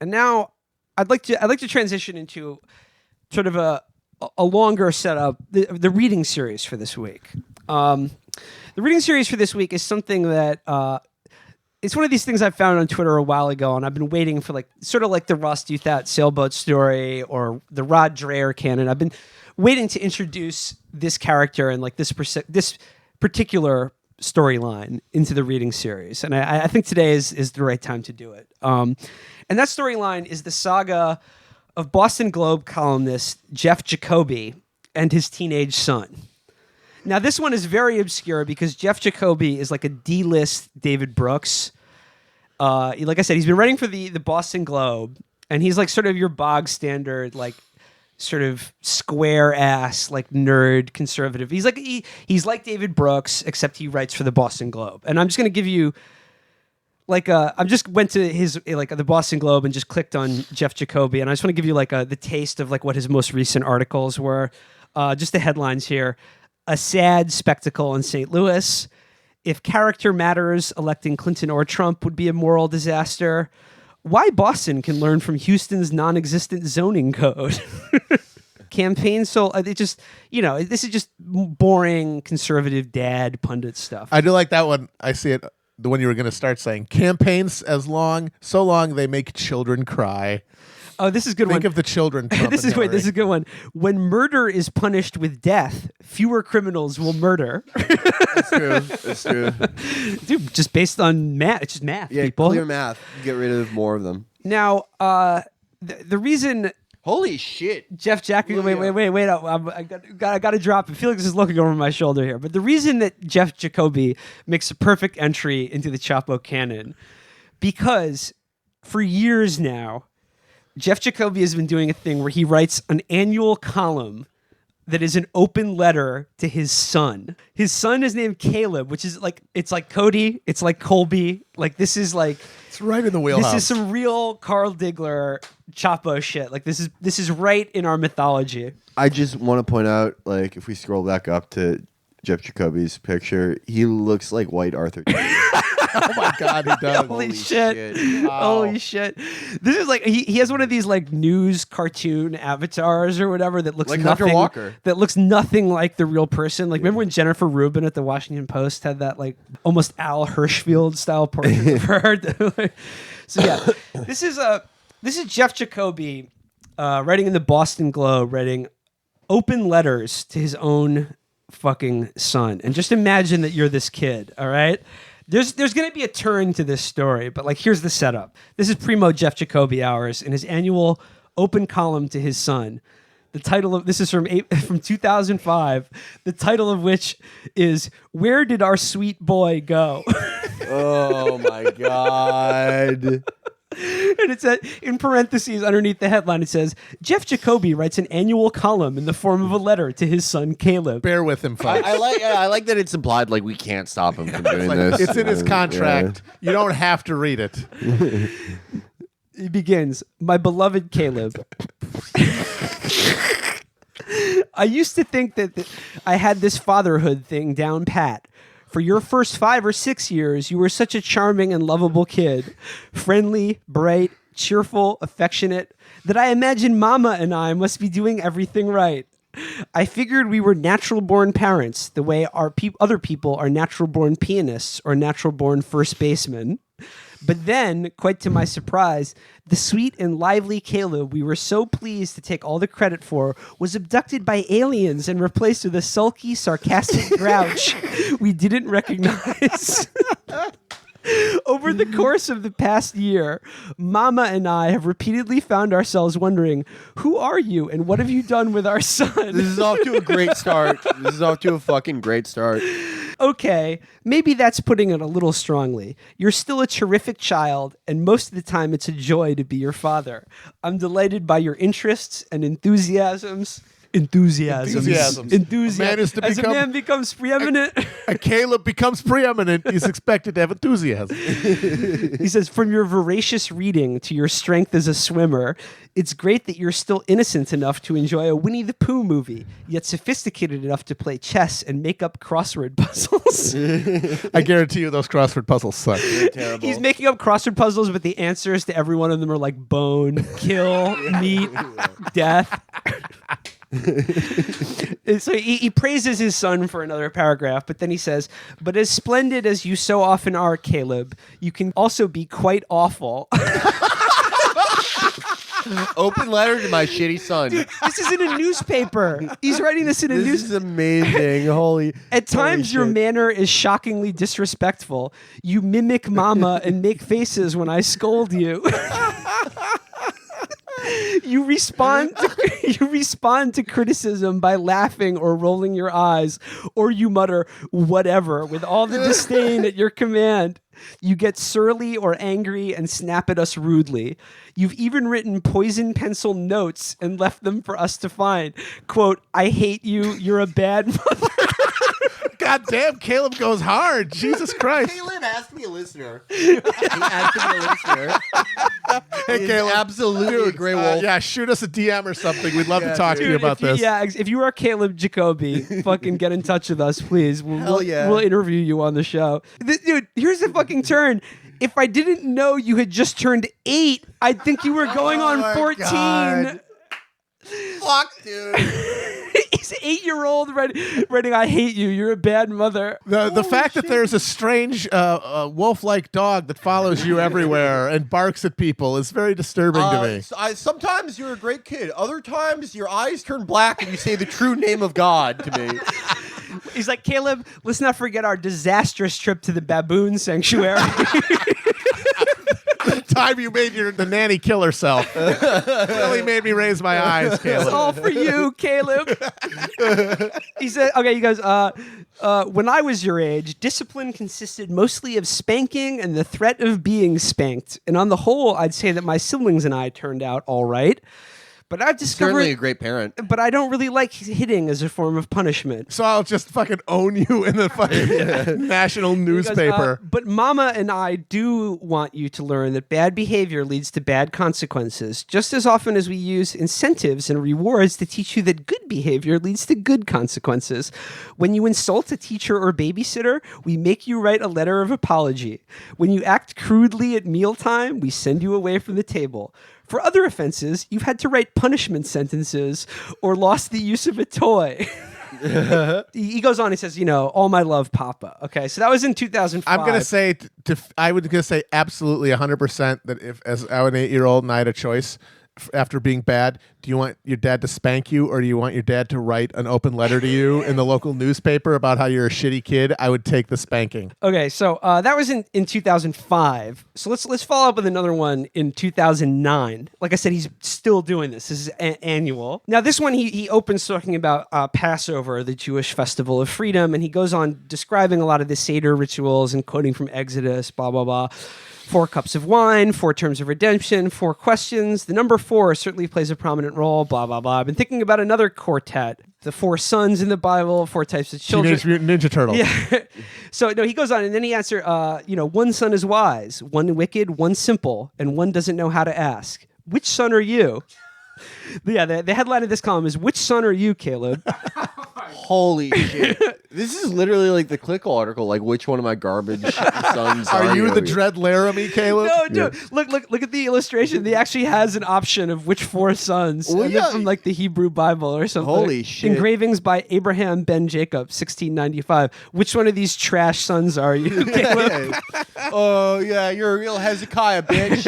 And now I'd like to transition into sort of a longer setup, the reading series for this week. The reading series for this week is something that it's one of these things I found on Twitter a while ago, and I've been waiting for sort of like the Ross Douthat sailboat story or the Rod Dreher canon. I've been waiting to introduce this character and like this particular storyline into the reading series, and I think today is the right time to do it. And that storyline is the saga of Boston Globe columnist Jeff Jacoby and his teenage son. Now, this one is very obscure because Jeff Jacoby is like a D-list David Brooks. Like I said, he's been writing for the Boston Globe, and he's like sort of your bog standard, like sort of square ass, like nerd conservative. He's like David Brooks, except he writes for the Boston Globe. And I'm just going to give you I just went to his the Boston Globe and just clicked on Jeff Jacoby, and I just want to give you the taste of like what his most recent articles were. Just the headlines here. A sad spectacle in St. Louis. If character matters, electing Clinton or Trump would be a moral disaster. Why Boston can learn from Houston's non-existent zoning code. Campaign it just, this is just boring conservative dad pundit stuff. I do like that one. I see it. The one you were going to start saying. Campaigns so long they make children cry. Oh, this is a good one. Think of the children. This is a good one. When murder is punished with death, fewer criminals will murder. That's true. Dude, just based on math. It's just math, yeah, people. Clear math. Get rid of more of them. Now, the reason... Holy shit. Jeff Jacoby, wait. I got to drop it. Felix is looking over my shoulder here. But the reason that Jeff Jacoby makes a perfect entry into the Chapo canon, because for years now, Jeff Jacoby has been doing a thing where he writes an annual column that is an open letter to his son. His son is named Caleb, which is it's like Cody, it's like Colby. This is it's right in the wheelhouse. This is some real Carl Diggler Chapo shit. This is right in our mythology. I just want to point out, if we scroll back up to Jeff Jacoby's picture, he looks like white Arthur. Oh my God, he does. Holy shit. Wow. Holy shit. This is he has one of these news cartoon avatars or whatever that looks like nothing, Hunter Walker. That looks nothing like the real person. Remember when Jennifer Rubin at the Washington Post had that almost Al Hirschfield style portrait of her? So yeah, this is Jeff Jacoby writing in the Boston Globe, writing open letters to his own fucking son. And just imagine that you're this kid, all right? There's going to be a turn to this story, but here's the setup. This is primo Jeff Jacoby hours in his annual open column to his son. The title of this is from 2005. The title of which is "Where Did Our Sweet Boy Go?" Oh my God. And it's in parentheses underneath the headline. It says, Jeff Jacoby writes an annual column in the form of a letter to his son, Caleb. Bear with him, folks. I like that it's implied we can't stop him from doing this. It's in his contract. Yeah. You don't have to read it. He begins, my beloved Caleb. I used to think that I had this fatherhood thing down pat. For your first 5 or 6 years, you were such a charming and lovable kid. Friendly, bright, cheerful, affectionate, that I imagine Mama and I must be doing everything right. I figured we were natural-born parents, the way other people are natural-born pianists or natural-born first basemen. But then, quite to my surprise, the sweet and lively Caleb we were so pleased to take all the credit for was abducted by aliens and replaced with a sulky, sarcastic grouch we didn't recognize. Over the course of the past year, Mama and I have repeatedly found ourselves wondering, who are you and what have you done with our son? This is off to a great start. This is off to a fucking great start. Okay, maybe that's putting it a little strongly. You're still a terrific child, and most of the time it's a joy to be your father. I'm delighted by your interests and enthusiasms. Enthusiasms. Enthusiasm. A man is to As become- a man becomes preeminent. A Caleb becomes preeminent. He's expected to have enthusiasm. He says, from your voracious reading to your strength as a swimmer, it's great that you're still innocent enough to enjoy a Winnie the Pooh movie, yet sophisticated enough to play chess and make up crossword puzzles. I guarantee you those crossword puzzles suck. Terrible. He's making up crossword puzzles, but the answers to every one of them are like bone, kill, meat, death. And so he praises his son for another paragraph, but then he says, but as splendid as you so often are, Caleb, you can also be quite awful. Open letter to my shitty son. Dude, this is in a newspaper. He's writing this in a This newspaper. is amazing. Holy. At times, your shit. manner is shockingly disrespectful. You mimic mama and make faces when I scold you. You respond to criticism by laughing or rolling your eyes, or you mutter whatever with all the disdain at your command. You get surly or angry and snap at us rudely. You've even written poison pencil notes and left them for us to find. Quote, I hate you. You're a bad mother. God damn, Caleb goes hard. Jesus Christ. Caleb has to be a listener. He has to be a listener. Hey, He's Caleb. absolutely a gray wolf. Yeah, shoot us a DM or something. We'd love to Yeah, talk to you about this. If you are Caleb Jacoby, fucking get in touch with us, please. Hell yeah. We'll interview you on the show. Dude, here's the fucking turn. If I didn't know you had just turned 8, I'd think you were going on my 14. God. Fuck, dude. He's 8-year-old writing, I hate you. You're a bad mother. The fact that there's a strange wolf-like dog that follows you everywhere and barks at people is very disturbing to me. Sometimes you're a great kid. Other times your eyes turn black and you say the true name of God to me. He's like, Caleb, let's not forget our disastrous trip to the baboon sanctuary. Time you made the nanny kill herself. Really made me raise my eyes, It's Caleb. all for you, Caleb. He said, okay, you guys, when I was your age, discipline consisted mostly of spanking and the threat of being spanked. And on the whole, I'd say that my siblings and I turned out all right. But I've discovered... Certainly a great parent. But I don't really like hitting as a form of punishment. So I'll just fucking own you in the fucking national He goes, newspaper. but Mama and I do want you to learn that bad behavior leads to bad consequences, just as often as we use incentives and rewards to teach you that good behavior leads to good consequences. When you insult a teacher or babysitter, we make you write a letter of apology. When you act crudely at mealtime, we send you away from the table. For other offenses, you've had to write punishment sentences or lost the use of a toy. He goes on, he says, all my love, Papa. Okay, so that was in 2005. I'm going to say, I would gonna say absolutely 100% that if, as I was an 8-year-old and I had a choice after being bad, do you want your dad to spank you or do you want your dad to write an open letter to you in the local newspaper about how you're a shitty kid? I would take the spanking. Okay, so that was in 2005. So let's follow up with another one in 2009. Like I said, he's still doing this. This is annual. Now, this one, he opens talking about Passover, the Jewish festival of freedom, and he goes on describing a lot of the Seder rituals and quoting from Exodus, blah, blah, blah. 4 cups of wine, 4 terms of redemption, 4 questions. The number 4 certainly plays a prominent role, blah, blah, blah. I've been thinking about another quartet, the 4 sons in the Bible, 4 types of children. Teenage Mutant Ninja Turtles. Yeah. So, no, he goes on, and then he answers, 1 son is wise, 1 wicked, 1 simple, and 1 doesn't know how to ask. Which son are you? Yeah, the headline of this column is, which son are you, Caleb? Holy shit. This is literally like the Clickle article, like which one of my garbage sons Are you the Dread Laramie, Caleb? No, dude. Look at the illustration. He actually has an option of which 4 sons. Well, and they're yeah. from like the Hebrew Bible or something. Holy shit. Engravings by Abraham Ben Jacob, 1695. Which one of these trash sons are you, Caleb? Oh, yeah, you're a real Hezekiah, bitch.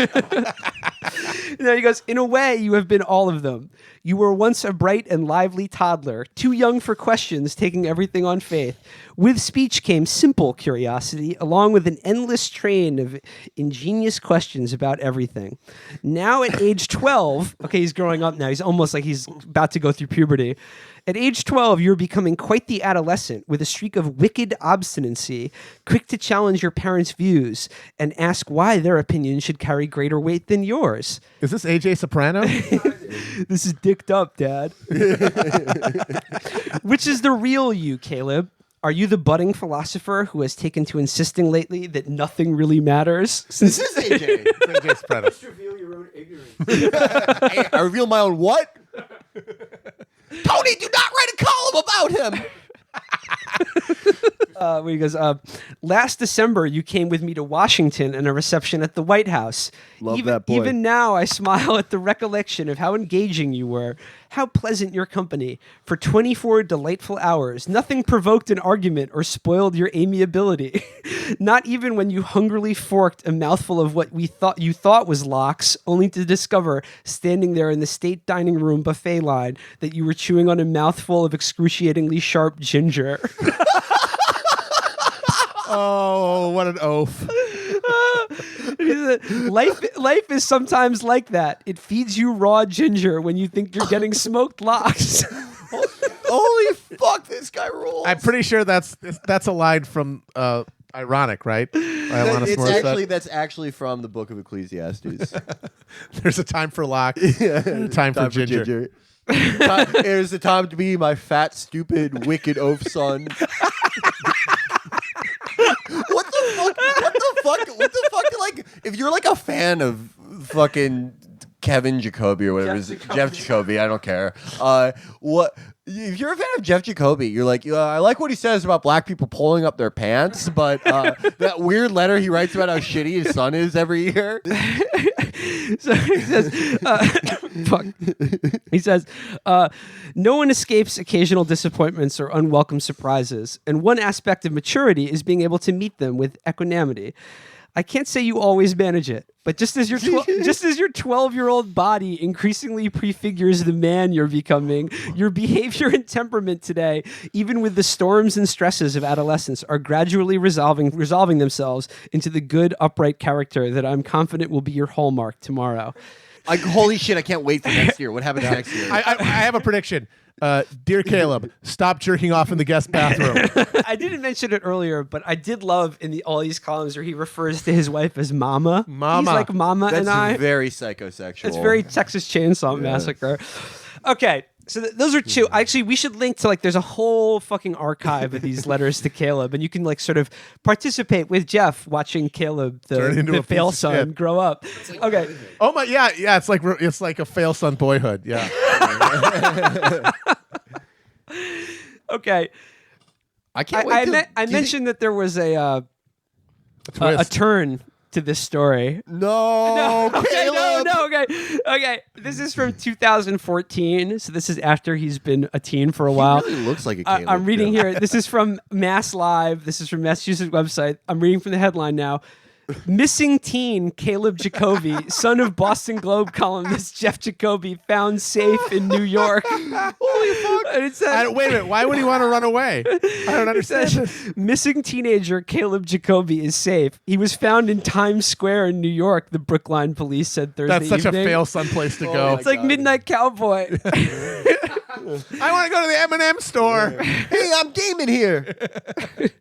And then he goes, in a way, you have been all of them. You were once a bright and lively toddler, too young for questions, taking everything on faith. With speech came simple curiosity, along with an endless train of ingenious questions about everything. Now at age 12, okay, he's growing up now. He's almost like he's about to go through puberty. At age 12, you're becoming quite the adolescent with a streak of wicked obstinacy, quick to challenge your parents' views and ask why their opinion should carry greater weight than yours. Is this AJ Soprano? This is dicked up, Dad. Which is the real you, Caleb? Are you the budding philosopher who has taken to insisting lately that nothing really matters? This is AJ. AJ's Prentice. Reveal your own ignorance. I reveal my own what? Tony, do not write a column about him. Where he goes, last December, you came with me to Washington and a reception at the White House. Love that boy. Even now, I smile at the recollection of how engaging you were, how pleasant your company. For 24 delightful hours, nothing provoked an argument or spoiled your amiability. Not even when you hungrily forked a mouthful of what you thought was lox, only to discover, standing there in the state dining room buffet line, that you were chewing on a mouthful of excruciatingly sharp ginger. Oh, what an oaf. Life is sometimes like that. It feeds you raw ginger when you think you're getting smoked lox. Holy fuck, this guy rules. I'm pretty sure that's a line from Ironic, right? That's actually from the Book of Ecclesiastes. There's a time for lock, and a time for ginger. Here's the time to be my fat, stupid, wicked oaf son. What the fuck? Like, if you're like a fan of fucking Kevin Jacoby or whatever, Jeff Jacoby, I don't care. What? If you're a fan of Jeff Jacoby, you're like, I like what he says about black people pulling up their pants, but that weird letter he writes about how shitty his son is every year. So he says, fuck. He says, no one escapes occasional disappointments or unwelcome surprises, and one aspect of maturity is being able to meet them with equanimity. I can't say you always manage it, but just as your 12-year-old body increasingly prefigures the man you're becoming, your behavior and temperament today, even with the storms and stresses of adolescence, are gradually resolving themselves into the good, upright character that I'm confident will be your hallmark tomorrow. Holy shit, I can't wait for next year. What happens next year? I have a prediction. Dear Caleb, stop jerking off in the guest bathroom. I didn't mention it earlier, but I did love in all these columns where he refers to his wife as Mama. Mama. He's like Mama That's and I. very psychosexual. It's very Texas Chainsaw Massacre. Okay. So those are two. Actually, we should link to there's a whole fucking archive of these letters to Caleb, and you can sort of participate with Jeff watching Caleb, the fail son, grow up. Okay. Oh my, yeah. It's like a fail son boyhood. Yeah. Okay. I can't wait. I mentioned that there was a turn to this story. No, Caleb. Okay. This is from 2014, so this is after he's been a teen for a while. He really looks like a Caleb. I'm reading here. This is from Mass Live. This is from Massachusetts website. I'm reading from the headline now. Missing teen Caleb Jacoby, son of Boston Globe columnist Jeff Jacoby, found safe in New York. Holy fuck! And it says, wait a minute. Why would he want to run away? I don't understand. Says, missing teenager Caleb Jacoby is safe. He was found in Times Square in New York, the Brookline police said Thursday That's such evening. a fail son place to go. It's like Midnight Cowboy. I want to go to the M&M store. Hey, I'm gaming here.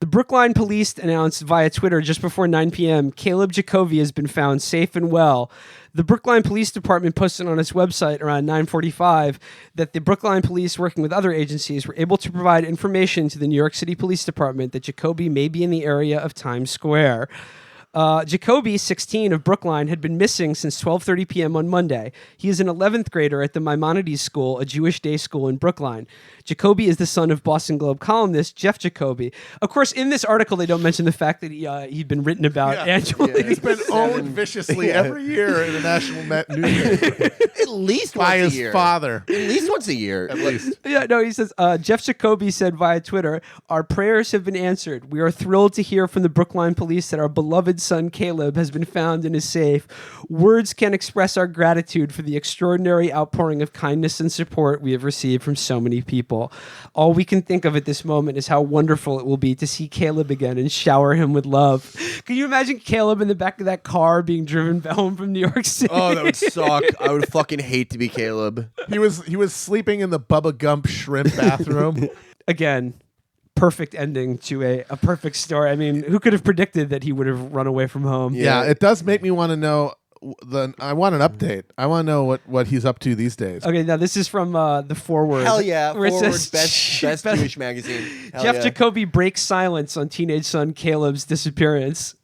The Brookline police announced via Twitter just before 9 p.m. Caleb Jacoby has been found safe and well. The Brookline Police Department posted on its website around 9:45 that the Brookline Police, working with other agencies, were able to provide information to the New York City Police Department that Jacoby may be in the area of Times Square. Jacoby, 16, of Brookline, had been missing since 12:30 p.m. on Monday. He is an 11th grader at the Maimonides School, a Jewish day school in Brookline. Jacoby is the son of Boston Globe columnist Jeff Jacoby. Of course, in this article, they don't mention the fact that he'd been written about annually. He's been owned viciously every year in the national newspaper. At least by once his a year. father. At least once a year. At least. Yeah, no, he says, Jeff Jacoby said via Twitter, our prayers have been answered. We are thrilled to hear from the Brookline police that our beloved son Caleb has been found and is safe. Words can't express our gratitude for the extraordinary outpouring of kindness and support we have received from so many people. All we can think of at this moment is how wonderful it will be to see Caleb again and shower him with love. Can you imagine Caleb in the back of that car being driven home from New York City? Oh, that would suck. I would fucking hate to be Caleb. He was sleeping in the Bubba Gump shrimp bathroom. Again, perfect ending to a perfect story. I mean, who could have predicted that he would have run away from home? Yeah, it does make me want to know I want an update. I want to know what he's up to these days. Okay, now this is from the forward. Hell yeah. where it Forward, says, best Jewish magazine. Hell Jeff yeah. Jacoby breaks silence on teenage son Caleb's disappearance.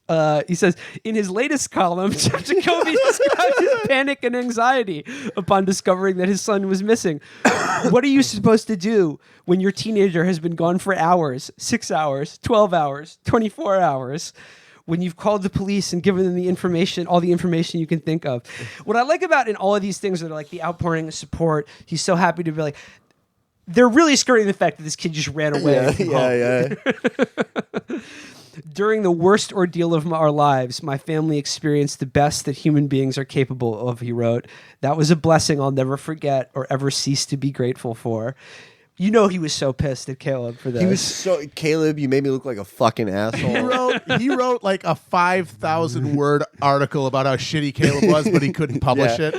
He says, in his latest column, Jeff Jacoby described his panic and anxiety upon discovering that his son was missing. What are you supposed to do when your teenager has been gone for hours, 6 hours, 12 hours, 24 hours? When you've called the police and given them the information, all the information you can think of. What I like about in all of these things that are like the outpouring of support, he's so happy to be like, they're really skirting the fact that this kid just ran away. Yeah. During the worst ordeal of our lives, my family experienced the best that human beings are capable of, he wrote. That was a blessing I'll never forget or ever cease to be grateful for. You know he was so pissed at Caleb for this. He was so Caleb. You made me look like a fucking asshole. He wrote like a 5,000 word article about how shitty Caleb was, but he couldn't publish it.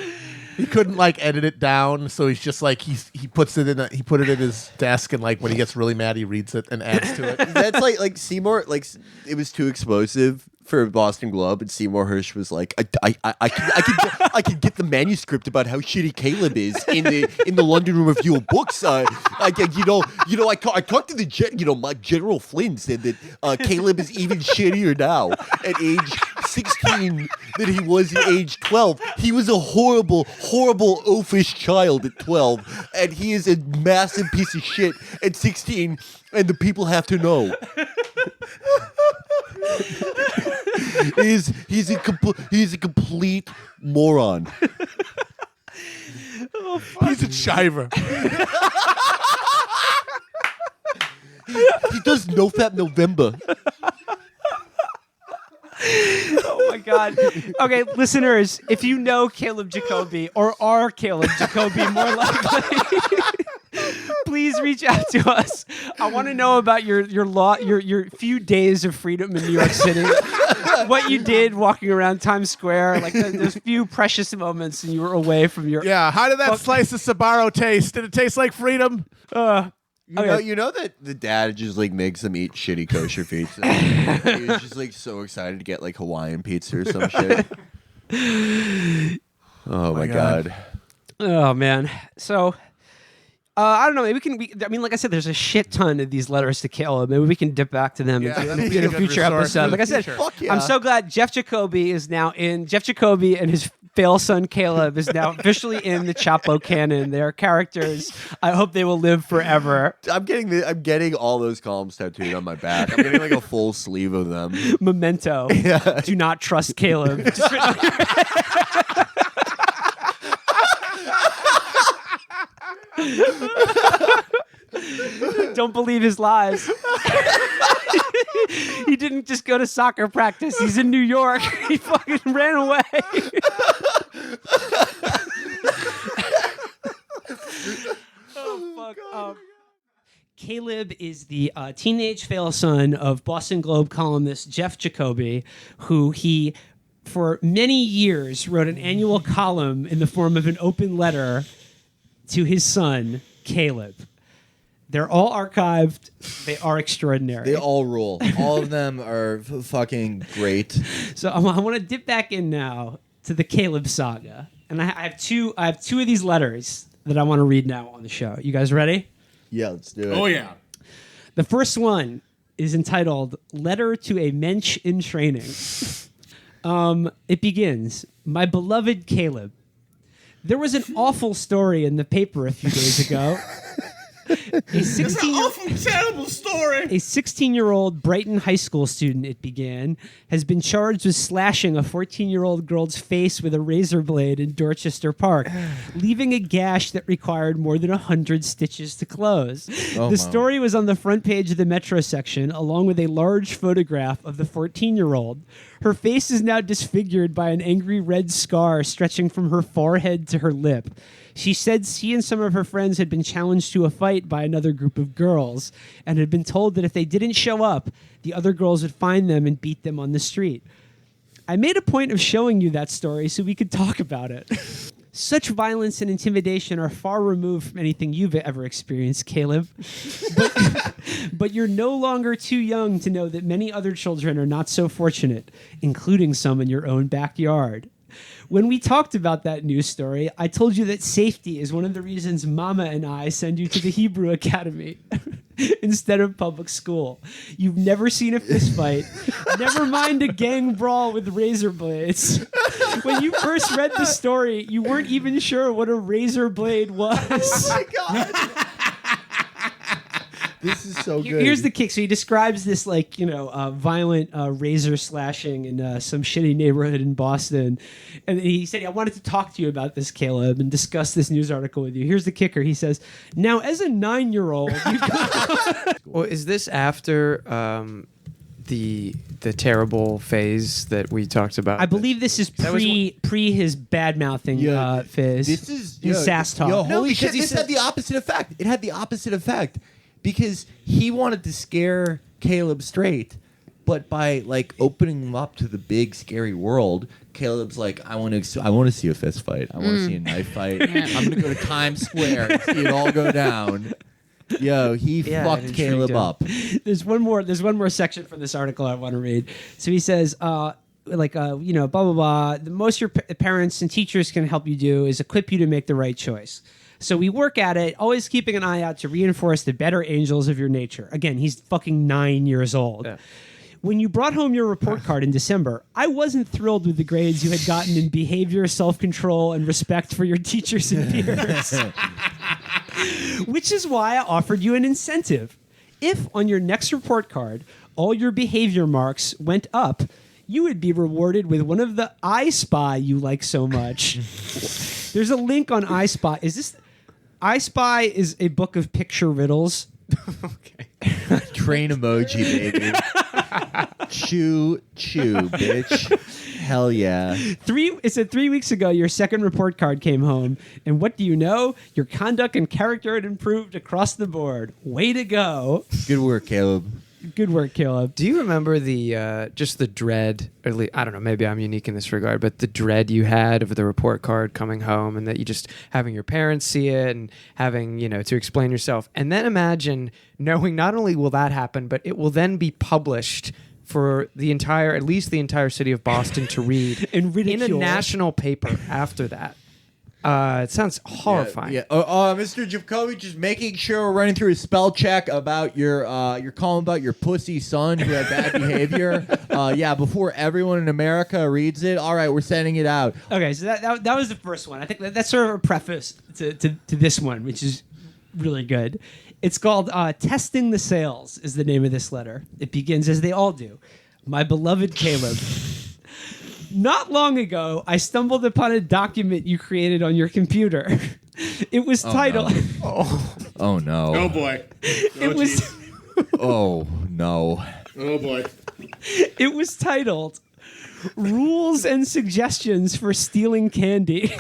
He couldn't like edit it down, so he's just like he put it in his desk, and like when he gets really mad, he reads it and adds to it. That's like Seymour. Like it was too explosive for Boston Globe, and Seymour Hirsch was like, I could get the manuscript about how shitty Caleb is in the London Review of Books. I talked to the my General Flynn said that Caleb is even shittier now at age 16 than he was at age 12. He was a horrible, oafish child at 12, and he is a massive piece of shit at 16, and the people have to know. He's a complete moron. He's a chiver. He does NoFap November. Oh my God. Okay, listeners, if you know Caleb Jacoby or are Caleb Jacoby more likely, please reach out to us. I want to know about your few days of freedom in New York City. What you did walking around Times Square, like those few precious moments and you were away from your... Yeah, how did that slice of Sbarro taste? Did it taste like freedom? You know that the dad just like makes them eat shitty kosher pizza. He was just like so excited to get like Hawaiian pizza or some shit. Oh my God. Oh man. So I don't know. Maybe I mean, like I said, there's a shit ton of these letters to Caleb. Maybe we can dip back to them in a future episode. Like I said, I'm so glad Jeff Jacoby is now in. Jeff Jacoby and his fail son Caleb is now officially in the Chapo canon. They are characters. I hope they will live forever. I'm getting all those columns tattooed on my back. I'm getting like a full sleeve of them. Memento. Yeah. Do not trust Caleb. Just written on your head. Don't believe his lies. He didn't just go to soccer practice. He's in New York. He fucking ran away. Oh, fuck. Caleb is the teenage fail son of Boston Globe columnist Jeff Jacoby, who he, for many years, wrote an annual column in the form of an open letter to his son, Caleb. They're all archived. They are extraordinary. They all rule. All of them are fucking great. So I want to dip back in now to the Caleb saga, and I have two of these letters that I want to read now on the show. You guys ready? Yeah, let's do it. Oh yeah. The first one is entitled "Letter to a Mensch in Training." It begins, "My beloved Caleb, there was an awful story in the paper a few days ago." A 16-year-old Brighton high school student, it began, has been charged with slashing a 14-year-old girl's face with a razor blade in Dorchester Park, leaving a gash that required more than 100 stitches to close. The story was on the front page of the Metro section, along with a large photograph of the 14-year-old. Her face is now disfigured by an angry red scar stretching from her forehead to her lip. She said she and some of her friends had been challenged to a fight by another group of girls and had been told that if they didn't show up, the other girls would find them and beat them on the street. I made a point of showing you that story so we could talk about it. Such violence and intimidation are far removed from anything you've ever experienced, Caleb. But you're no longer too young to know that many other children are not so fortunate, including some in your own backyard. When we talked about that news story, I told you that safety is one of the reasons Mama and I send you to the Hebrew Academy instead of public school. You've never seen a fist fight, never mind a gang brawl with razor blades. When you first read the story, you weren't even sure what a razor blade was. Oh my God. This is so good. Here's the kick. So he describes this violent razor slashing in some shitty neighborhood in Boston. And he said, I wanted to talk to you about this, Caleb, and discuss this news article with you. Here's the kicker. He says, now, as a 9-year-old... Well, is this after the terrible phase that we talked about? I believe this is pre his bad-mouthing phase. This is his sass talk. Yo, No, holy because shit! This had the opposite effect. It had the opposite effect because he wanted to scare Caleb straight, but by like opening him up to the big scary world, Caleb's like, I want to see a fist fight. I want to see a knife fight. I'm gonna go to Times Square and see it all go down. Yo, he fucked Caleb up. There's one more section from this article I want to read. So he says, blah, blah, blah. The most your parents and teachers can help you do is equip you to make the right choice. So we work at it, always keeping an eye out to reinforce the better angels of your nature. Again, he's fucking 9 years old. Yeah. When you brought home your report card in December, I wasn't thrilled with the grades you had gotten in behavior, self-control, and respect for your teachers and peers. Which is why I offered you an incentive. If on your next report card, all your behavior marks went up, you would be rewarded with one of the I Spy you like so much. There's a link on I Spy. I Spy is a book of picture riddles. Okay. Train emoji, baby. Chew, bitch. Hell yeah. It said 3 weeks ago, your second report card came home. And what do you know? Your conduct and character had improved across the board. Way to go. Good work, Caleb. Good work, Caleb. Do you remember the just the dread, or at least, I don't know, maybe I'm unique in this regard, but the dread you had of the report card coming home and that you just having your parents see it and having, to explain yourself. And then imagine knowing not only will that happen, but it will then be published for at least the entire city of Boston to read in a national paper after that. It sounds horrifying. Yeah. Mr. Jacoby, just making sure we're running through a spell check about your column about your pussy son who had bad behavior. Before everyone in America reads it. All right, we're sending it out. Okay, so that was the first one. I think that's sort of a preface to this one, which is really good. It's called Testing the Sales is the name of this letter. It begins as they all do. My beloved Caleb. Not long ago, I stumbled upon a document you created on your computer. It was titled... No. Oh, no. Oh, boy. It was... Oh, no. Oh, boy. It was titled Rules and Suggestions for Stealing Candy.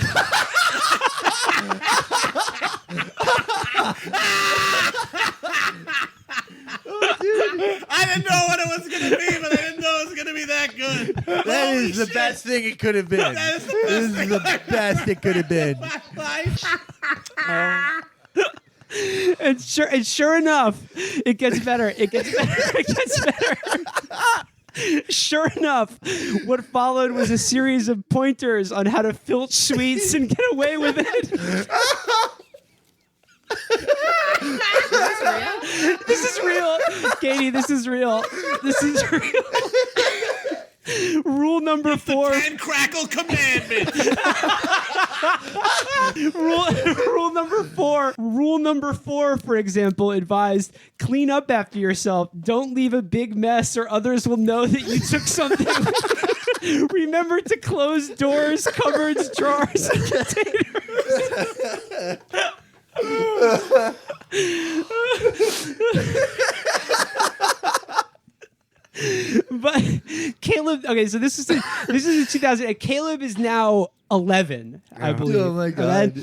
I didn't know what it was going to be, but I didn't know it was going to be that good. That is the best thing it could have been. That is the best This is the best it could have been. And sure enough, it gets better. It gets better. It gets better. Sure enough, what followed was a series of pointers on how to filch sweets and get away with it. This is real. Katie, this is real. This is real. Rule number 4. 10 crackle commandment. Rule number 4. Rule number 4, for example, advised clean up after yourself. Don't leave a big mess or others will know that you took something. Remember to close doors, cupboards, drawers, and containers. But Caleb, okay, so this is in 2000. Caleb is now 11, I believe. Oh my God.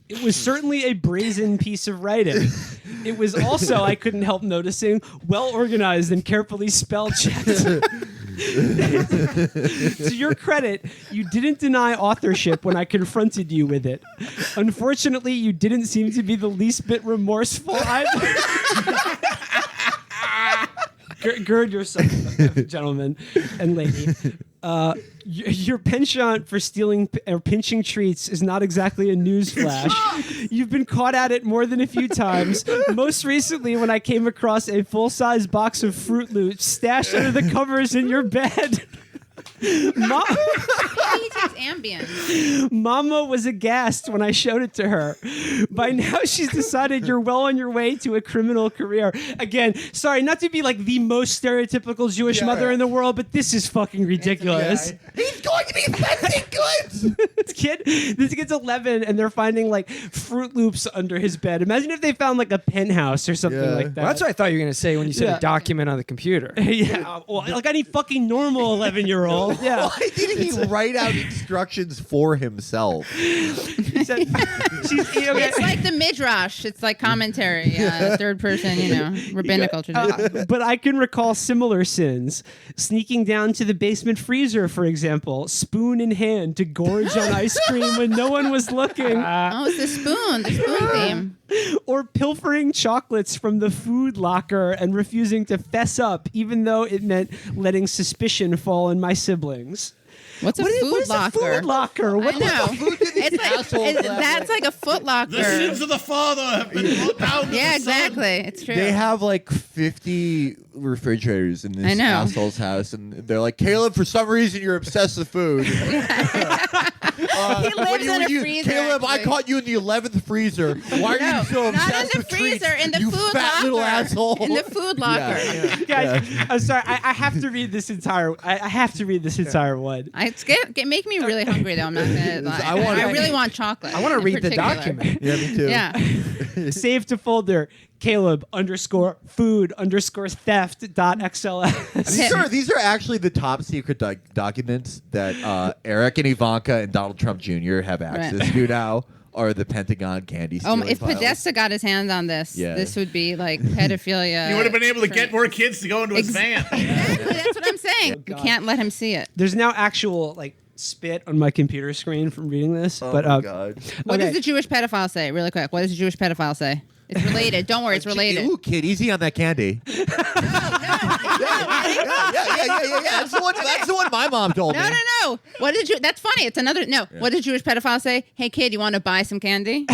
It was certainly a brazen piece of writing. It was also, I couldn't help noticing, well organized and carefully spell checked. To your credit, you didn't deny authorship when I confronted you with it. Unfortunately, you didn't seem to be the least bit remorseful either. Gird yourself, gentlemen and lady. Your penchant for stealing or pinching treats is not exactly a news flash. You've been caught at it more than a few times. Most recently, when I came across a full-size box of Fruit Loops stashed under the covers in your bed. He takes Ambien. Mama was aghast when I showed it to her. By now, she's decided you're well on your way to a criminal career. Again, sorry, not to be like the most stereotypical Jewish mother in the world, but this is fucking ridiculous. He's going to be fancy goods. This kid's 11, and they're finding like Fruit Loops under his bed. Imagine if they found like a penthouse or something like that. Well, that's what I thought you were going to say when you said Yeah. a document on the computer. Yeah, well, like any fucking normal 11-year-old. Yeah. Why didn't he write out instructions for himself? She's, okay. It's like the midrash. It's like commentary, third person, rabbinical tradition. But I can recall similar sins. Sneaking down to the basement freezer, for example, spoon in hand to gorge on ice cream when no one was looking. Oh, it's the spoon theme. Or pilfering chocolates from the food locker and refusing to fess up, even though it meant letting suspicion fall on my siblings. What's a What food is locker? a food locker? What I know. That's like a foot locker. The sins of the father have been brought down to Yeah, the son. exactly. It's true. They have like 50 refrigerators in I this know. asshole's house, and they're like, Caleb, for some reason you're obsessed with food. He lives in a freezer. Caleb, I actually. caught you in the 11th freezer. Why are No, you so not obsessed in the with treats, freezer, in the you food fat locker. little asshole? In the food locker. Guys, I'm sorry. I have to read this entire. I have to read this entire one. It's make me really hungry though. I'm not gonna lie. I really want chocolate. I want to in read the particular. document. Yeah, me too. Yeah. Save to folder Caleb_food_theft.xls. These are actually the top secret documents that Eric and Ivanka and Donald Trump Jr. have access to now. Are the Pentagon candy stealing If files. Podesta got his hands on this, this would be like pedophilia. He would have been able to get more kids to go into his van. Exactly, that's what I'm saying. You can't let him see it. There's now actual like spit on my computer screen from reading this. Oh but my God. What okay. does the Jewish pedophile say? Really quick. What does the Jewish pedophile say? It's related. Don't worry, it's related. Ooh, kid, easy on that candy. Yeah. That's the one my mom told me. No. What did you? That's funny. It's another. No. What did Jewish pedophile say? Hey, kid, you want to buy some candy?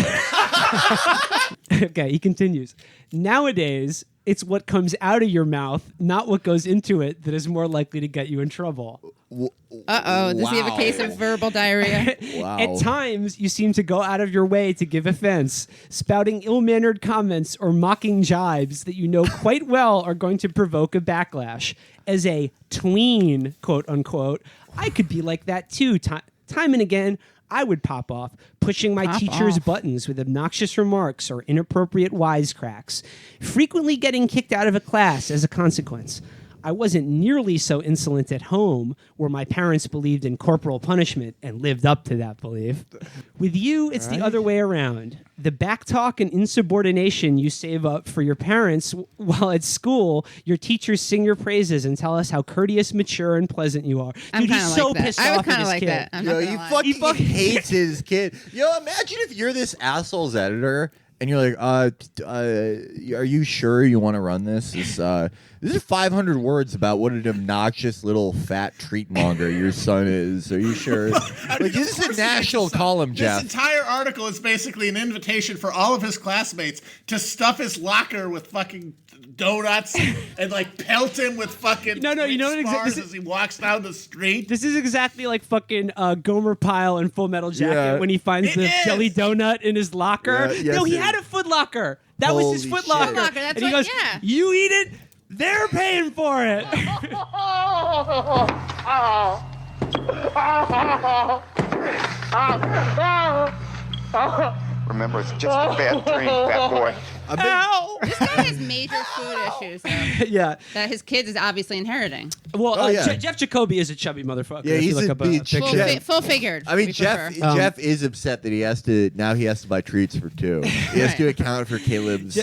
Okay, he continues. Nowadays, it's what comes out of your mouth, not what goes into it, that is more likely to get you in trouble. Does he have a case of verbal diarrhea? Wow. At times, you seem to go out of your way to give offense, spouting ill-mannered comments or mocking jibes that you know quite well are going to provoke a backlash. As a tween, quote unquote, I could be like that too. Time and again, I would pop off, pushing my teacher's buttons with obnoxious remarks or inappropriate wisecracks, frequently getting kicked out of a class as a consequence. I wasn't nearly so insolent at home, where my parents believed in corporal punishment and lived up to that belief. With you, it's the other way around. The backtalk and insubordination you save up for your parents, while at school, your teachers sing your praises and tell us how courteous, mature, and pleasant you are. I'm Dude, he's kinda so like that. pissed I would off at kinda his like kid. that. I'm Yo, not he gonna lie. fucking hates his kid. Yo, imagine if you're this asshole's editor and you're like, are you sure you want to run this? This is 500 words about what an obnoxious little fat treat monger your son is. Are you sure? Like, this is a national column, Jeff. This entire article is basically an invitation for all of his classmates to stuff his locker with fucking donuts and like pelt him with fucking No, you know what spars this is- as he walks down the street. This is exactly like fucking Gomer Pyle in Full Metal Jacket Yeah. when he finds It the is! jelly donut in his locker. Yeah, yes, no, he it had is. a Foot Locker. That was his Holy Foot shit. Locker. Foot Locker, that's and he what- goes, yeah. you eat it, they're paying for it. Remember, it's just a bad dream, fat boy. Ow! This guy has major food issues though, Yeah. that his kids is obviously inheriting. Well, Oh, yeah. Jeff Jacoby is a chubby motherfucker. Yeah, if you he's look a up beach. picture. Yeah. Full figured. I mean, we Jeff prefer. Jeff is upset that he has to buy treats for two. He has to account for Caleb's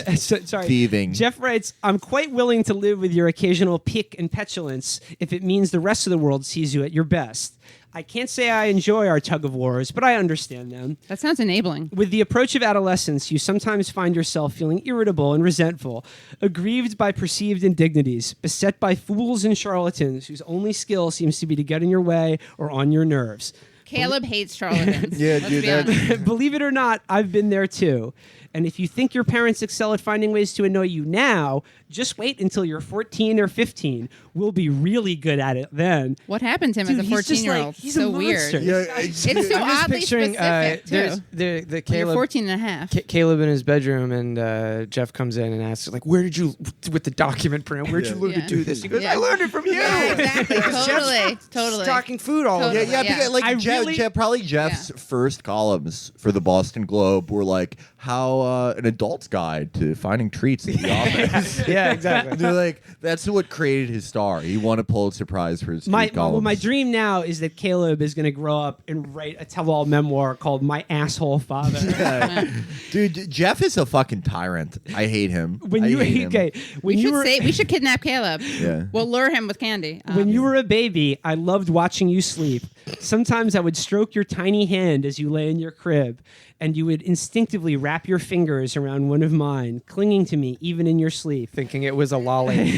Sorry. thieving. Jeff writes, I'm quite willing to live with your occasional pique and petulance if it means the rest of the world sees you at your best. I can't say I enjoy our tug of wars, but I understand them. That sounds enabling. With the approach of adolescence, you sometimes find yourself feeling irritable and resentful, aggrieved by perceived indignities, beset by fools and charlatans whose only skill seems to be to get in your way or on your nerves. Caleb hates charlatans. Yeah, Let's dude, be that- honest. Believe it or not, I've been there too. And if you think your parents excel at finding ways to annoy you now, just wait until you're 14 or 15. We'll be really good at it then. What happened to him Dude, as a he's just 14-year-old? like, he's so a monster. weird. It's so I'm just oddly picturing specific, too. there's the When you're Caleb 14 and a half. Caleb in his bedroom, and Jeff comes in and asks, like, where did you, with the document printout, where'd you learn Yeah. to do this? He goes, Yeah. I learned it from you. Yeah, exactly. Totally. Stocking food all over. Totally. Yeah, Yeah. because like I Jeff, really- probably Jeff's Yeah. first columns for the Boston Globe were like how an adult's guide to finding treats in the office. Yeah, exactly. They're like, that's what created his star. He won a Pulitzer Prize for his My treat columns. my dream now is that Caleb is going to grow up and write a tell-all memoir called My Asshole Father. Dude, Jeff is a fucking tyrant. I hate him. When I you hate him. okay, when We you should were we should kidnap Caleb. Yeah. We'll lure him with candy. when you were a baby, I loved watching you sleep. Sometimes I would stroke your tiny hand as you lay in your crib, and you would instinctively wrap your fingers around one of mine, clinging to me even in your sleep. Thinking it was a lolly.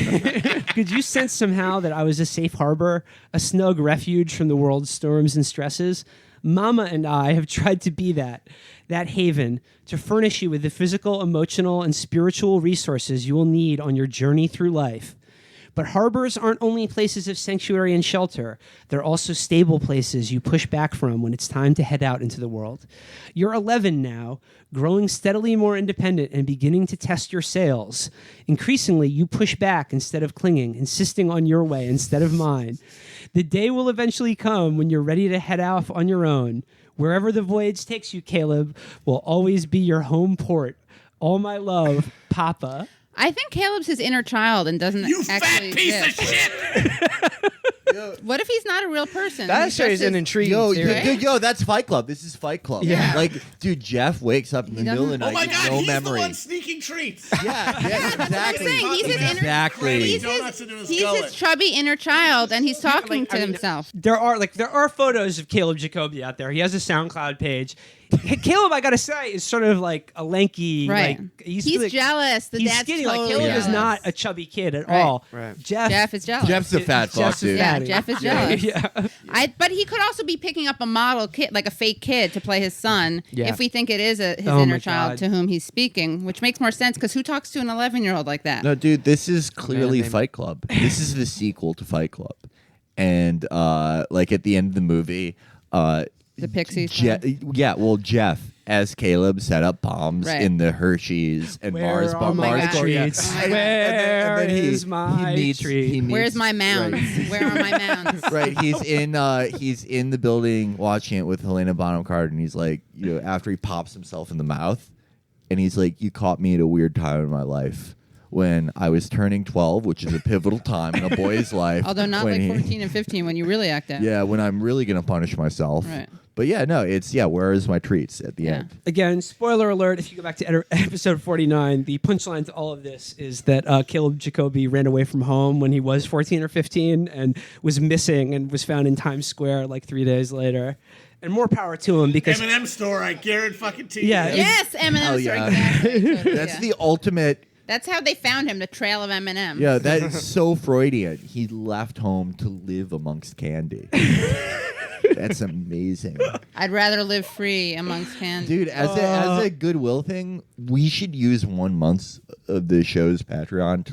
Could you sense somehow that I was a safe harbor, a snug refuge from the world's storms and stresses? Mama and I have tried to be that haven, to furnish you with the physical, emotional, and spiritual resources you will need on your journey through life. But harbors aren't only places of sanctuary and shelter. They're also stable places you push back from when it's time to head out into the world. You're 11 now, growing steadily more independent and beginning to test your sails. Increasingly, you push back instead of clinging, insisting on your way instead of mine. The day will eventually come when you're ready to head off on your own. Wherever the voyage takes you, Caleb, will always be your home port. All my love, Papa. I think Caleb's his inner child and doesn't You actually fat piece exist. of shit! What if he's not a real person? That He's shows just an his- intriguing Yo, theory. yo, that's Fight Club. This is Fight Club. Yeah. Like, dude, Jeff wakes up in the middle of the doesn't- night Oh my with God, no he's memory. the one sneaking treats. Yeah, exactly. saying. He's his inner- exactly. He's Donuts into his He's gullet. his chubby inner child, and he's talking to himself. There are photos of Caleb Jacoby out there. He has a SoundCloud page. Caleb, I gotta say, is sort of like a lanky. Right. Like, He's like- jealous. The He's dad's skinny. totally Like Caleb is jealous. not a chubby kid at Right. all. Right. Jeff is jealous. Jeff's a fat fuck, Jeff's a dude. yeah, fatty. Jeff is jealous. Yeah. But he could also be picking up a model kid, like a fake kid, to play his son. Yeah. If we think it is his Oh inner my child God. to whom he's speaking, which makes more sense because who talks to an 11-year-old like that? No, dude, this is clearly named- Fight Club. This is the sequel to Fight Club. And like at the end of the movie, The Pixies. Jeff as Caleb set up bombs Right. in the Hershey's and Where Mars are bar. my Mars bar, yeah. treats? Oh my God. Where And then is my meets- treat? he meets- Where's my mounds? Right. Where are my mounds? Right, he's in the building watching it with Helena Bonham Carter, and he's like, after he pops himself in the mouth, and he's like, "You caught me at a weird time in my life when I was turning 12, which is a pivotal time in a boy's life. Although not when like 14 and 15 when you really act out. Yeah, when I'm really gonna punish myself. Right. But yeah, no, it's where is my treats at the Yeah. end? Again, spoiler alert, if you go back to episode 49, the punchline to all of this is that Caleb Jacoby ran away from home when he was 14 or 15 and was missing and was found in Times Square like 3 days later. And more power to him because... M&M store, I guarantee you. Yeah, Yes, M&M's Hell are yeah. exactly. Totally, That's yeah. the ultimate. That's how they found him, the trail of M&M's. Yeah, that is so Freudian. He left home to live amongst candy. That's amazing. I'd rather live free amongst candy. Dude, as a goodwill thing, we should use 1 month of the show's Patreon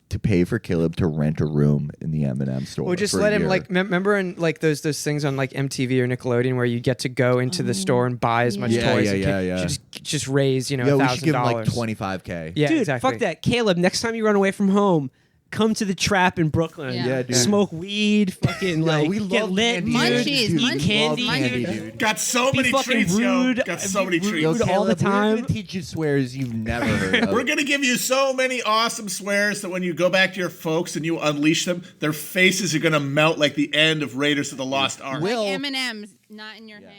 to pay for Caleb to rent a room in the M&M store. Or just for a let him year. remember in like those things on like MTV or Nickelodeon where you get to go into the store and buy as much Yeah, toys. yeah, and yeah, yeah. Just raise yeah, we should give him like $1,000. $25K. Yeah, Dude, exactly. fuck that. Caleb, next time you run away from home, come to the Trap in Brooklyn. Yeah. Yeah, dude. Smoke weed, fucking we get love lit, candy, dude. Munchies, dude. munchies, Eat candy, Love candy, dude. dude. Got so Be many fucking treats, rude. yo. Got so many Be treats. rude all the Caleb, we're time. gonna teach you swears you've never heard of. We're going to give you so many awesome swears that when you go back to your folks and you unleash them, their faces are going to melt like the end of Raiders of the Lost Ark. Will- M&M's not in your hand.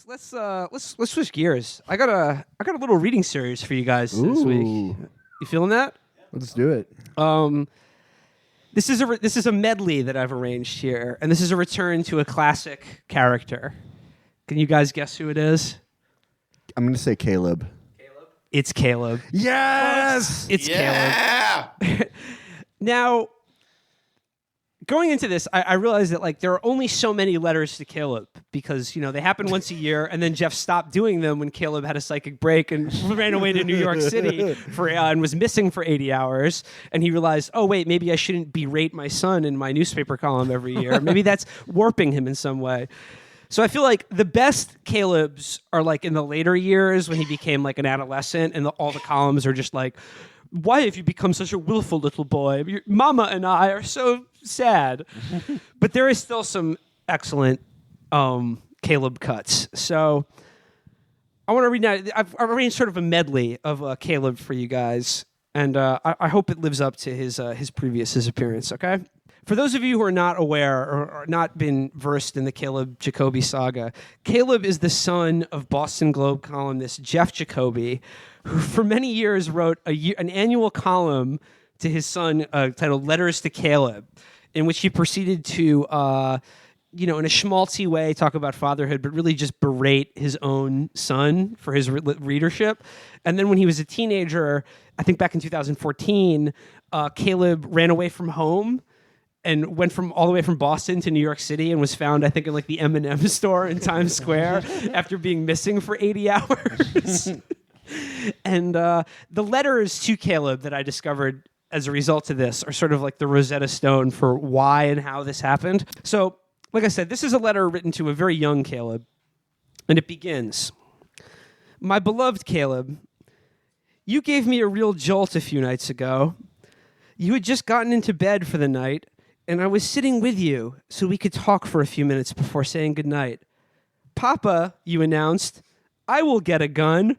Let's switch gears. I got a little reading series for you guys this week. Ooh. You feeling that? Let's do it. This is a medley that I've arranged here, and this is a return to a classic character. Can you guys guess who it is? I'm going to say Caleb. It's Caleb. Yes. It's Yeah. Caleb. Now, going into this, I realized that like there are only so many letters to Caleb because they happen once a year, and then Jeff stopped doing them when Caleb had a psychic break and ran away to New York City and was missing for 80 hours. And he realized, oh wait, maybe I shouldn't berate my son in my newspaper column every year. Maybe that's warping him in some way. So I feel like the best Calebs are like in the later years when he became like an adolescent, and all the columns are just like, why have you become such a willful little boy? Your mama and I are so sad. But there is still some excellent Caleb cuts. So I want to read now. I've arranged sort of a medley of Caleb for you guys, and I hope it lives up to his previous appearance, okay? For those of you who are not aware or not been versed in the Caleb Jacoby saga, Caleb is the son of Boston Globe columnist Jeff Jacoby, who for many years wrote an annual column to his son titled Letters to Caleb, in which he proceeded to, in a schmaltzy way, talk about fatherhood, but really just berate his own son for his readership. And then when he was a teenager, I think back in 2014, Caleb ran away from home and went all the way from Boston to New York City and was found, I think, in like the M&M store in Times Square after being missing for 80 hours. And the letters to Caleb that I discovered as a result of this are sort of like the Rosetta Stone for why and how this happened. So, like I said, this is a letter written to a very young Caleb, and it begins, "My beloved Caleb, you gave me a real jolt a few nights ago. You had just gotten into bed for the night, and I was sitting with you so we could talk for a few minutes before saying goodnight. Papa, you announced, I will get a gun."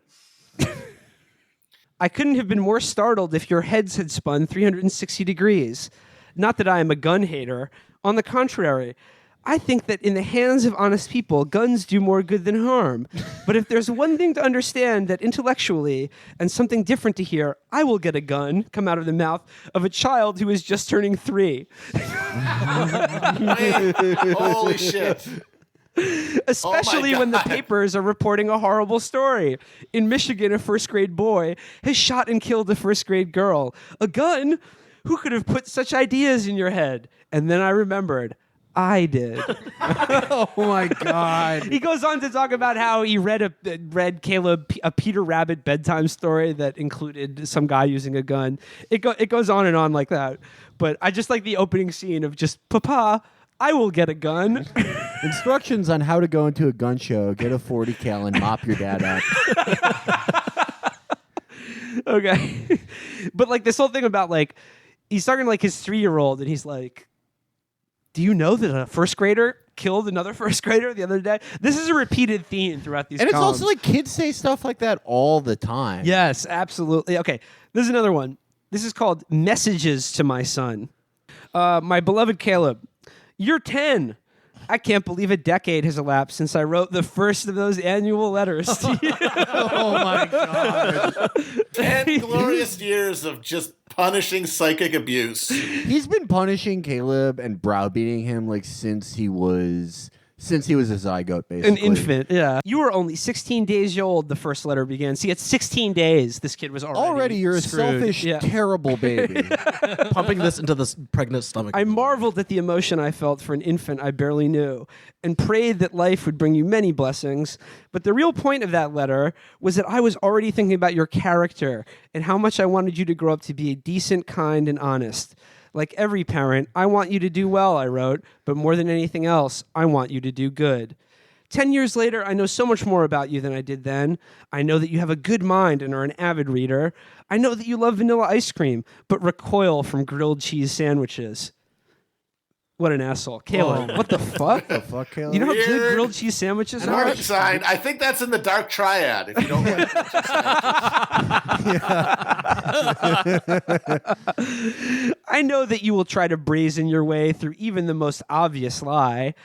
I couldn't have been more startled if your heads had spun 360 degrees. Not that I am a gun hater. On the contrary, I think that in the hands of honest people, guns do more good than harm. But if there's one thing to understand that intellectually and something different to hear, I will get a gun come out of the mouth of a child who is just turning 3. Holy shit. Especially when the papers are reporting a horrible story. In Michigan, a first-grade boy has shot and killed a first-grade girl. A gun? Who could have put such ideas in your head? And then I remembered. I did. Oh my God. He goes on to talk about how he read Caleb a Peter Rabbit bedtime story that included some guy using a gun. It goes on and on like that. But I just like the opening scene of just, Papa, I will get a gun. Instructions on how to go into a gun show. Get a 40 cal and mop your dad up. Okay. But like this whole thing about like, he's talking to like his 3-year-old and he's like, do you know that a first grader killed another first grader the other day? This is a repeated theme throughout these And it's columns. also like kids say stuff like that all the time. Yes, absolutely. Okay, this is another one. This is called Messages to My Son. My beloved Caleb, you're 10. I can't believe a decade has elapsed since I wrote the first of those annual letters to you. Oh my God. 10 glorious years of just punishing psychic abuse. He's been punishing Caleb and browbeating him like since he was a zygote, basically. An infant, yeah. You were only 16 days old the first letter began. See, at 16 days, this kid was already You're screwed. a selfish, Yeah. terrible baby. Pumping this into this pregnant stomach. I marveled at the emotion I felt for an infant I barely knew and prayed that life would bring you many blessings. But the real point of that letter was that I was already thinking about your character and how much I wanted you to grow up to be decent, kind, and honest. Like every parent, I want you to do well, I wrote, but more than anything else, I want you to do good. 10 years later, I know so much more about you than I did then. I know that you have a good mind and are an avid reader. I know that you love vanilla ice cream, but recoil from grilled cheese sandwiches. What an asshole. Caleb, what the fuck? The fuck, Caleb? You know how good Weird. grilled cheese sandwiches are? Warning sign. I think that's in the dark triad. If you don't like I know that you will try to brazen your way through even the most obvious lie.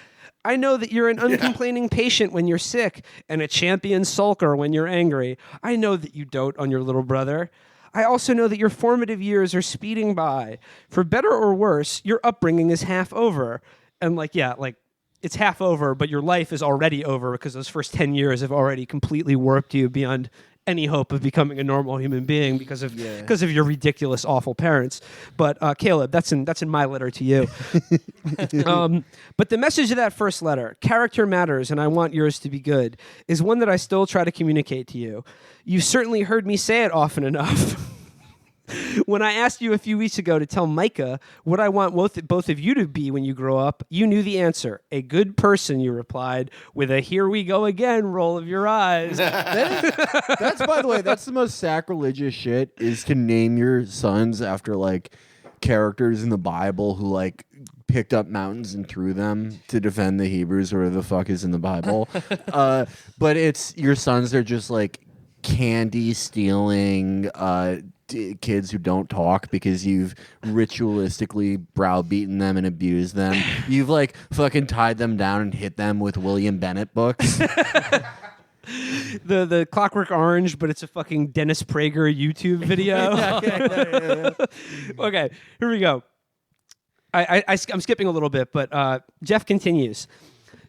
I know that you're an uncomplaining patient when you're sick and a champion sulker when you're angry. I know that you dote on your little brother. I also know that your formative years are speeding by. For better or worse, your upbringing is half over. And like, yeah, like it's half over, but your life is already over because those first 10 years have already completely warped you beyond any hope of becoming a normal human being because of your ridiculous, awful parents. But Caleb, that's in my letter to you. But the message of that first letter, character matters, and I want yours to be good, is one that I still try to communicate to you. You've certainly heard me say it often enough. When I asked you a few weeks ago to tell Micah what I want both of you to be when you grow up, you knew the answer. A good person, you replied, with a here we go again roll of your eyes. That's, by the way, that's the most sacrilegious shit, is to name your sons after, like, characters in the Bible who, like, picked up mountains and threw them to defend the Hebrews or whatever the fuck is in the Bible. But it's, your sons are just, like, candy stealing kids who don't talk because you've ritualistically browbeaten them and abused them. You've like fucking tied them down and hit them with William Bennett books. The Clockwork Orange, but it's a fucking Dennis Prager YouTube video. Okay, here we go. I'm skipping a little bit, but Jeff continues.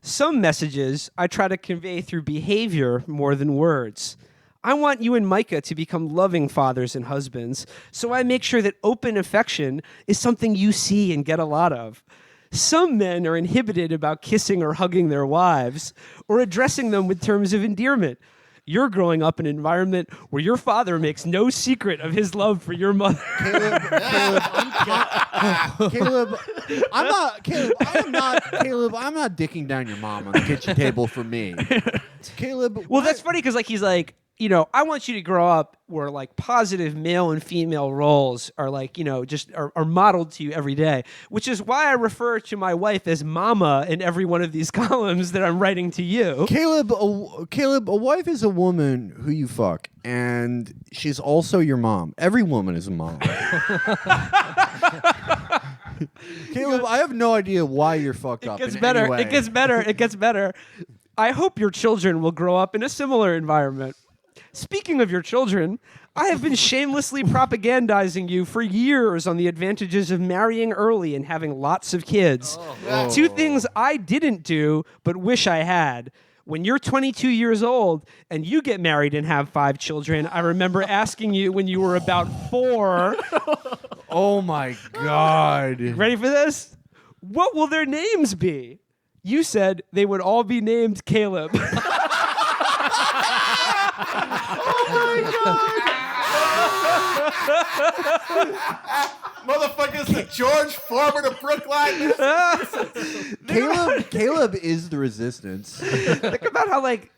Some messages I try to convey through behavior more than words. I want you and Micah to become loving fathers and husbands, so I make sure that open affection is something you see and get a lot of. Some men are inhibited about kissing or hugging their wives or addressing them with terms of endearment. You're growing up in an environment where your father makes no secret of his love for your mother. Caleb, I'm not dicking down your mom on the kitchen table for me. Caleb. Well, that's funny because like he's like, you know, I want you to grow up where like positive male and female roles are like, you know, just are modeled to you every day, which is why I refer to my wife as mama in every one of these columns that I'm writing to you. Caleb, a wife is a woman who you fuck, and she's also your mom. Every woman is a mom. Caleb, I have no idea why you're fucked up. It gets better. Any way. It gets better. It gets better. I hope your children will grow up in a similar environment. Speaking of your children, I have been shamelessly propagandizing you for years on the advantages of marrying early and having lots of kids. Two things I didn't do but wish I had. When you're 22 years old and you get married and have 5 children, I remember asking you when you were about 4. Oh my God. Ready for this? What will their names be? You said they would all be named Caleb. Motherfuckers, the George Foreman of Brookline. Caleb is the resistance. Think about how like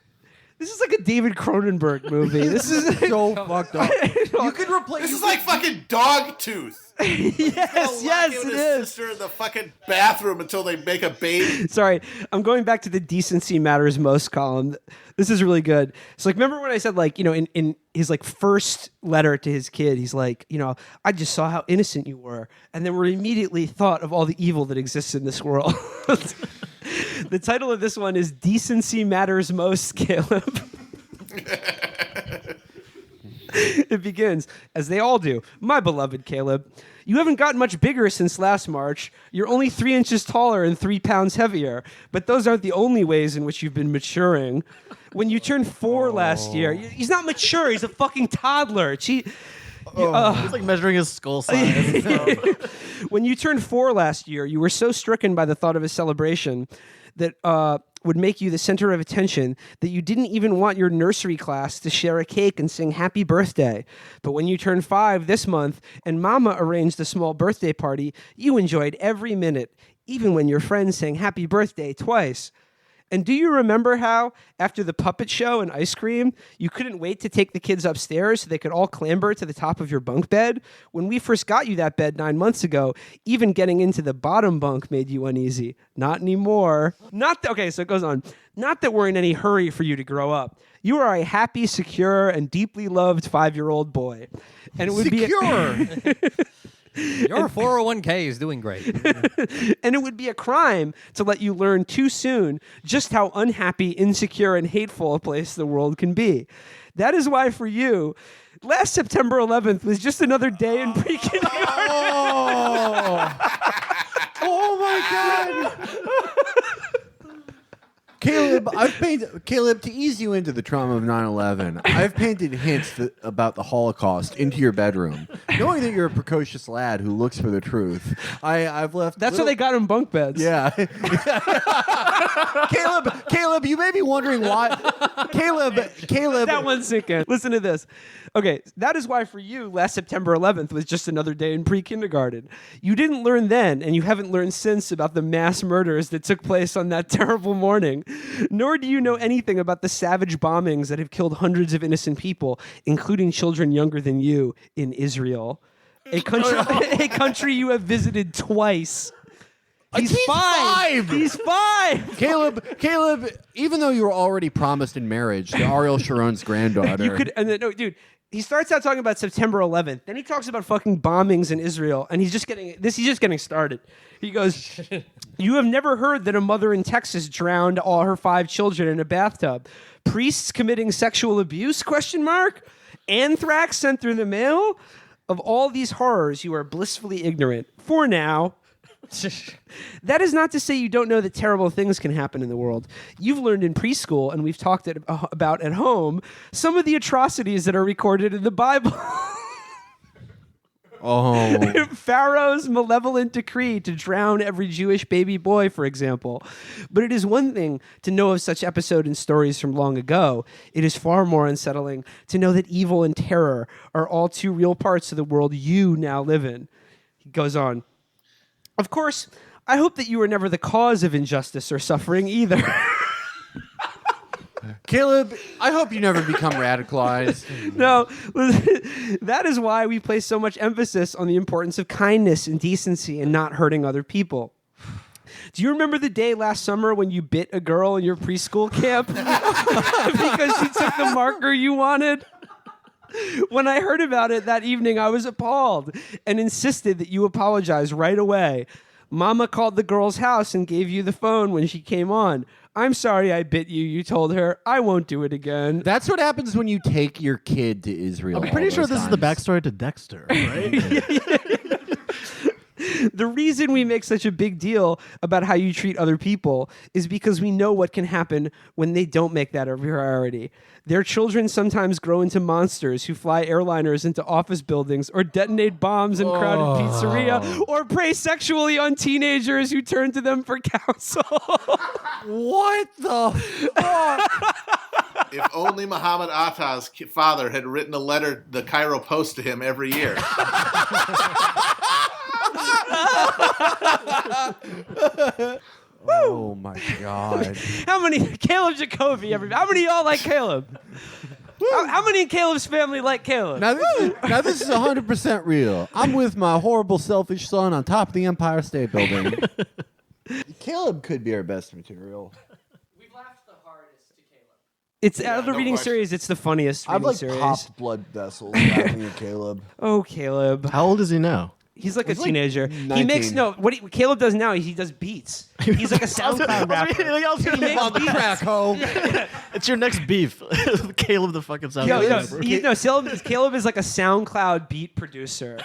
this is like a David Cronenberg movie. This is so fucked up. You could replace. This is like fucking Dogtooth. yes, it is. Sister in the fucking bathroom until they make a baby. Sorry, I'm going back to the decency matters most column. This is really good. So like, remember when I said like, you know, in his like first letter to his kid, he's like, you know, I just saw how innocent you were, and then we immediately thought of all the evil that exists in this world. The title of this one is Decency Matters Most, Caleb. It begins, as they all do. My beloved Caleb, you haven't gotten much bigger since last March. You're only 3 inches taller and 3 pounds heavier. But those aren't the only ways in which you've been maturing. When you turned 4 last year, he's not mature. He's a fucking toddler. It's like measuring his skull size. When you turned 4 last year, you were so stricken by the thought of a celebration that would make you the center of attention that you didn't even want your nursery class to share a cake and sing happy birthday. But when you turned 5 this month and Mama arranged a small birthday party, you enjoyed every minute, even when your friends sang happy birthday twice. And do you remember how, after the puppet show and ice cream, you couldn't wait to take the kids upstairs so they could all clamber to the top of your bunk bed? When we first got you that bed 9 months ago, even getting into the bottom bunk made you uneasy. Not anymore. Okay, so it goes on. Not that we're in any hurry for you to grow up. You are a happy, secure, and deeply loved 5-year-old boy. And it would Secure! Your 401k is doing great. And it would be a crime to let you learn too soon just how unhappy, insecure, and hateful a place the world can be. That is why for you, last September 11th was just another day in pre-kindergarten. Oh my God. Caleb, to ease you into the trauma of 9/11, I've painted hints about the Holocaust into your bedroom, knowing that you're a precocious lad who looks for the truth. I've left. That's why they got him bunk beds. Yeah. Caleb, you may be wondering why. Caleb. That one's sinking. Listen to this. Okay, that is why for you, last September 11th was just another day in pre-kindergarten. You didn't learn then, and you haven't learned since about the mass murders that took place on that terrible morning. Nor do you know anything about the savage bombings that have killed hundreds of innocent people, including children younger than you, in Israel. A country you have visited twice. He's five. He's 5. Caleb, even though you were already promised in marriage to Ariel Sharon's granddaughter. You could, no, dude. He starts out talking about September 11th. Then he talks about fucking bombings in Israel, and he's just getting started. He goes, "You have never heard that a mother in Texas drowned all her 5 children in a bathtub. Priests committing sexual abuse? ? Anthrax sent through the mail? Of all these horrors, you are blissfully ignorant. For now." That is not to say you don't know that terrible things can happen in the world. You've learned in preschool, and we've talked about at home, some of the atrocities that are recorded in the Bible. Pharaoh's malevolent decree to drown every Jewish baby boy, for example. But it is one thing to know of such episodes and stories from long ago. It is far more unsettling to know that evil and terror are all too real parts of the world you now live in. He goes on. Of course, I hope that you are never the cause of injustice or suffering either. Caleb, I hope you never become radicalized. No, that is why we place so much emphasis on the importance of kindness and decency and not hurting other people. Do you remember the day last summer when you bit a girl in your preschool camp because she took the marker you wanted? When I heard about it that evening, I was appalled and insisted that you apologize right away. Mama called the girl's house and gave you the phone when she came on. I'm sorry I bit you, you told her. I won't do it again. That's what happens when you take your kid to Israel. I'm pretty sure this is the backstory to Dexter, right? The reason we make such a big deal about how you treat other people is because we know what can happen when they don't make that a priority. Their children sometimes grow into monsters who fly airliners into office buildings or detonate bombs in crowded pizzeria or prey sexually on teenagers who turn to them for counsel. What the fuck? If only Muhammad Atta's father had written a letter, the Cairo Post, to him every year. Oh my God. How many? Caleb Jacoby, everybody. How many of y'all like Caleb? How many in Caleb's family like Caleb? Now this is 100% real. I'm with my horrible, selfish son on top of the Empire State Building. Caleb could be our best material. We've laughed the hardest to Caleb. It's out of the reading series. It's the funniest reading I've series. popped blood vessels laughing at Caleb. Oh, Caleb. How old is he now? He's like a teenager. He 19. makes what Caleb does now. He does beats. He's like a SoundCloud rapper. He makes on the beats. crack, ho. It's your next beef. Caleb the fucking sound. Caleb is like a SoundCloud beat producer.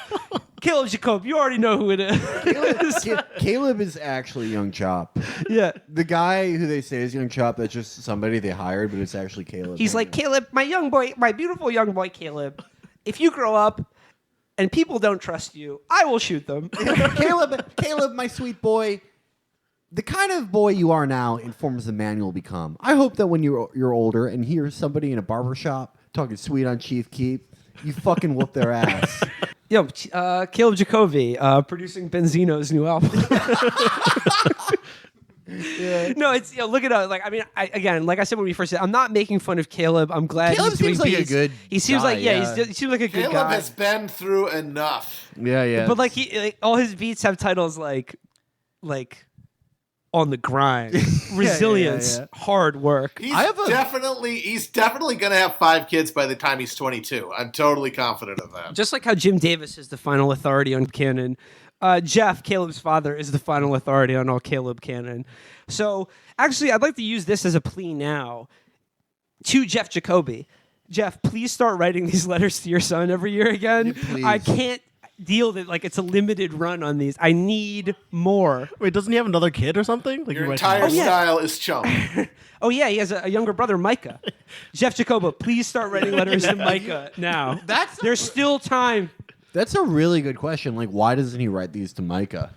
Caleb Jacob, you already know who it is. Caleb is actually Young Chop. Yeah. The guy who they say is Young Chop, that's just somebody they hired, but it's actually Caleb. He's like, Caleb, my young boy, my beautiful young boy, Caleb. If you grow up and people don't trust you, I will shoot them. Caleb, my sweet boy, the kind of boy you are now informs the man you'll become. I hope that when you're older and hear somebody in a barbershop talking sweet on Chief Keef, you fucking whoop their ass. Yo, Caleb Jacoby, producing Benzino's new album. Yeah. No, it's look it up. Like I mean, like I said when we first said, I'm not making fun of Caleb. I'm glad Caleb he's doing seems like beats. a good. He seems guy, like he seems like a good Caleb guy. has been through enough. Yeah. But like all his beats have titles like On the Grind, Resilience, Hard Work. He's definitely gonna have 5 kids by the time he's 22. I'm totally confident of that. Just like how Jim Davis is the final authority on canon, Jeff, Caleb's father, is the final authority on all Caleb canon. So actually, I'd like to use this as a plea now to Jeff Jacoby. Jeff, please start writing these letters to your son every year again. Please. I can't deal that like it's a limited run on these. I need more. Wait, doesn't he have another kid or something? Like Your he writes- entire style is chump. Oh yeah, he has a younger brother, Micah. Jeff Jacoby, please start writing letters to Micah now. There's still time. That's a really good question. Like, why doesn't he write these to Micah?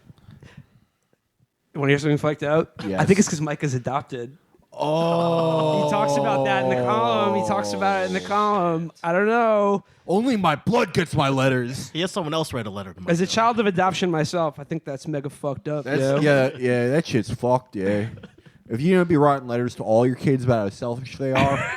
You want to hear something fucked out? Yes. I think it's because Micah's adopted. Oh. He talks about that in the column. I don't know. Only my blood gets my letters. He has someone else write a letter to him. As a child of adoption myself, I think that's mega fucked up. That's, yeah, that shit's fucked, yeah. If you're going to be writing letters to all your kids about how selfish they are.